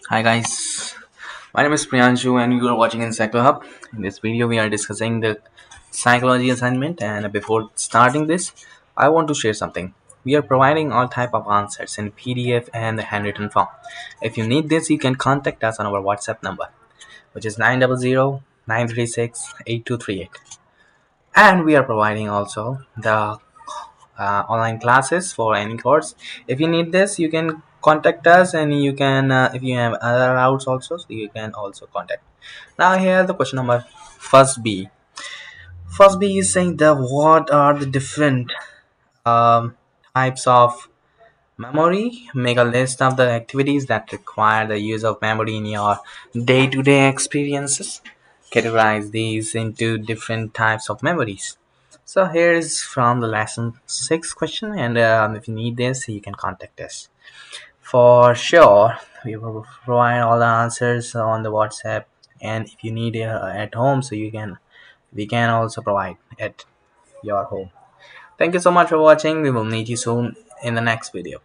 Hi guys, my name is Priyanshu and you are watching in Psycho Hub. In this video, we are discussing the psychology assignment. And before starting this, I want to share something. We are providing all type of answers in PDF and the handwritten form. If you need this, you can contact us on our WhatsApp number, which is 900 936 8238. And we are providing also the online classes for any course. If you need this, you can contact us, and you can if you have other doubts also, so you can also contact. Now here the question number first b is saying the what are the different um, types of memory. Make a list of the activities that require the use of memory in your day-to-day experiences. Categorize these into different types of memories. So here is from the lesson 6 question, and if you need this, you can contact us. For sure, we will provide all the answers on the WhatsApp, and if you need it at home, so we can also provide at your home. Thank you so much for watching. We will meet you soon in the next video.